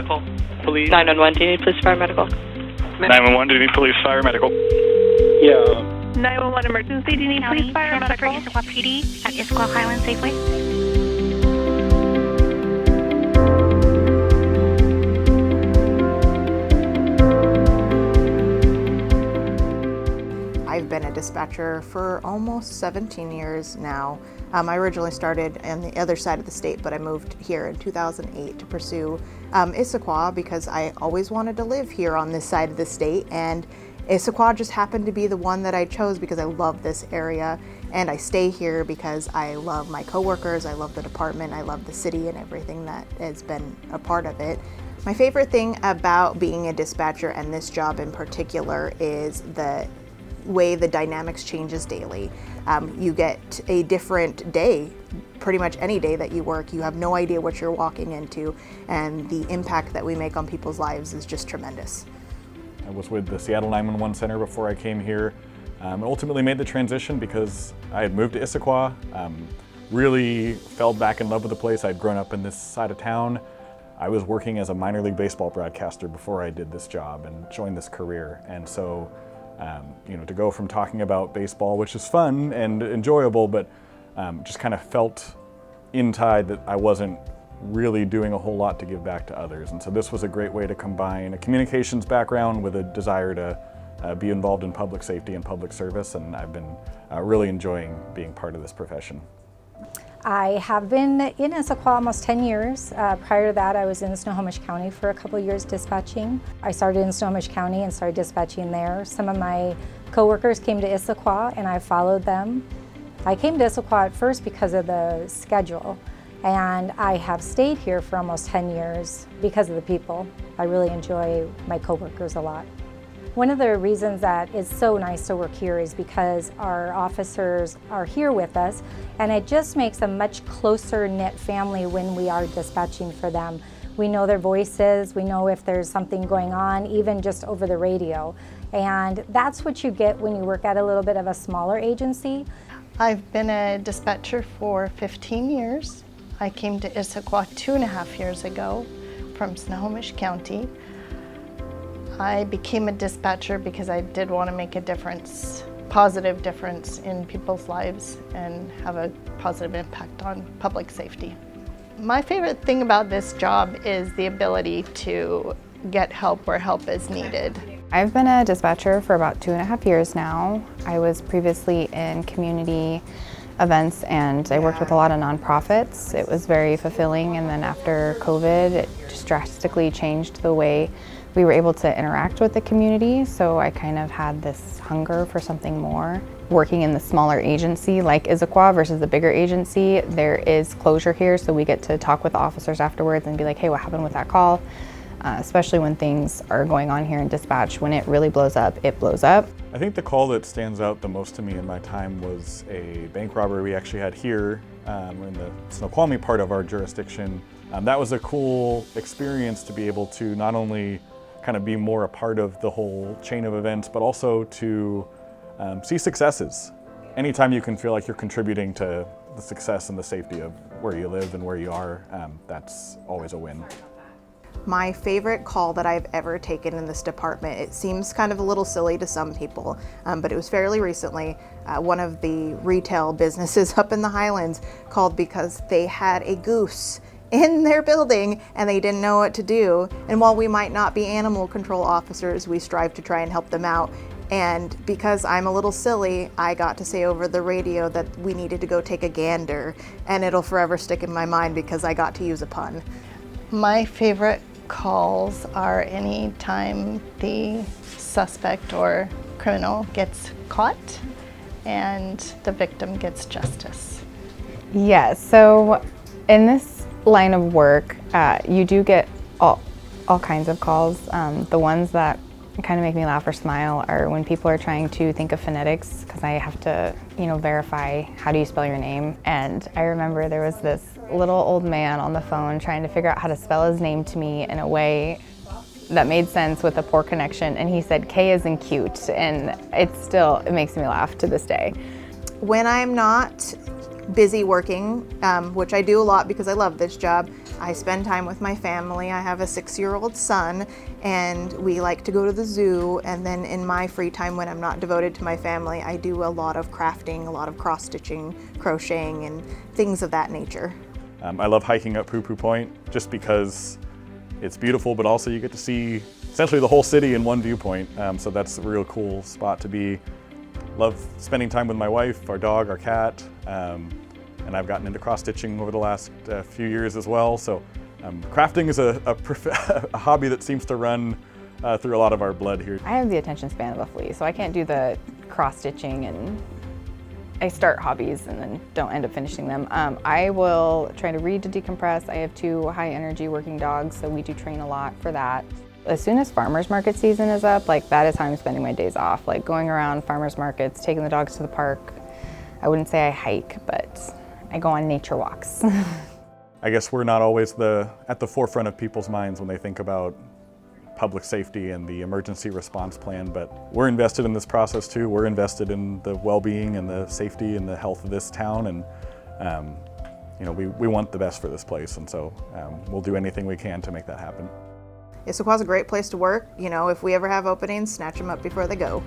medical, please? 911, do you need police, fire, medical? 911, do you need police, fire, medical? Yeah. 911 emergency, do you need police, fire, medical? Issaquah PD at Issaquah Highland Safeway. I've been a dispatcher for almost 17 years now. I originally started on the other side of the state, but I moved here in 2008 to pursue Issaquah because I always wanted to live here on this side of the state, and Issaquah just happened to be the one that I chose because I love this area, and I stay here because I love my coworkers, I love the department, I love the city and everything that has been a part of it. My favorite thing about being a dispatcher, and this job in particular, is the way the dynamics changes daily. You get a different day, pretty much any day that you work. You have no idea what you're walking into, and the impact that we make on people's lives is just tremendous. I was with the Seattle 911 Center before I came here. And ultimately made the transition because I had moved to Issaquah, really fell back in love with the place. I'd grown up in this side of town. I was working as a minor league baseball broadcaster before I did this job and joined this career. And so to go from talking about baseball, which is fun and enjoyable, but just kind of felt inside that I wasn't really doing a whole lot to give back to others. And so this was a great way to combine a communications background with a desire to be involved in public safety and public service, and I've been really enjoying being part of this profession. I have been in Issaquah almost 10 years. Prior to that, I was in Snohomish County for a couple years dispatching. I started in Snohomish County and started dispatching there. Some of my coworkers came to Issaquah and I followed them. I came to Issaquah at first because of the schedule, and I have stayed here for almost 10 years because of the people. I really enjoy my coworkers a lot. One of the reasons that it's so nice to work here is because our officers are here with us, and it just makes a much closer knit family when we are dispatching for them. We know their voices, we know if there's something going on, even just over the radio. And that's what you get when you work at a little bit of a smaller agency. I've been a dispatcher for 15 years. I came to Issaquah 2.5 years ago from Snohomish County. I became a dispatcher because I did want to make a difference, positive difference in people's lives and have a positive impact on public safety. My favorite thing about this job is the ability to get help where help is needed. I've been a dispatcher for about 2.5 years now. I was previously in community events and I worked with a lot of nonprofits. It was very fulfilling, and then after COVID, it just drastically changed the way we were able to interact with the community, so I kind of had this hunger for something more. Working in the smaller agency like Issaquah versus the bigger agency, there is closure here, so we get to talk with the officers afterwards and be like, hey, what happened with that call? Especially when things are going on here in dispatch. When it really blows up, it blows up. I think the call that stands out the most to me in my time was a bank robbery we actually had here in the Snoqualmie part of our jurisdiction. That was a cool experience to be able to not only kind of be more a part of the whole chain of events, but also to see successes. Anytime you can feel like you're contributing to the success and the safety of where you live and where you are, that's always a win. My favorite call that I've ever taken in this department, it seems kind of a little silly to some people, but it was fairly recently. One of the retail businesses up in the Highlands called because they had a goose in their building and they didn't know what to do. And while we might not be animal control officers, we strive to try and help them out. And because I'm a little silly, I got to say over the radio that we needed to go take a gander, and it'll forever stick in my mind because I got to use a pun. My favorite calls are any time the suspect or criminal gets caught and the victim gets justice. Yeah, so in this line of work, you do get all kinds of calls. The ones that kind of make me laugh or smile are when people are trying to think of phonetics, because I have to, verify how do you spell your name. And I remember there was this little old man on the phone trying to figure out how to spell his name to me in a way that made sense with a poor connection, and he said K as in cute, and it makes me laugh to this day. When I'm not busy working, which I do a lot because I love this job. I spend time with my family. I have a 6-year-old son, and we like to go to the zoo. And then in my free time when I'm not devoted to my family, I do a lot of crafting, a lot of cross-stitching, crocheting, and things of that nature. I love hiking up Poo Poo Point just because it's beautiful, but also you get to see essentially the whole city in one viewpoint. So that's a real cool spot to be. Love spending time with my wife, our dog, our cat, and I've gotten into cross-stitching over the last few years as well. So crafting is a hobby that seems to run through a lot of our blood here. I have the attention span of a flea, so I can't do the cross-stitching, and I start hobbies and then don't end up finishing them. I will try to read to decompress. I have 2 high-energy working dogs, so we do train a lot for that. As soon as farmers market season is up, like that is how I'm spending my days off, like going around farmers markets, taking the dogs to the park. I wouldn't say I hike, but I go on nature walks. I guess we're not always at the forefront of people's minds when they think about public safety and the emergency response plan, but we're invested in this process too. We're invested in the well-being and the safety and the health of this town, and you know, we want the best for this place, and so we'll do anything we can to make that happen. Issaquah's a great place to work. You know, if we ever have openings, snatch them up before they go.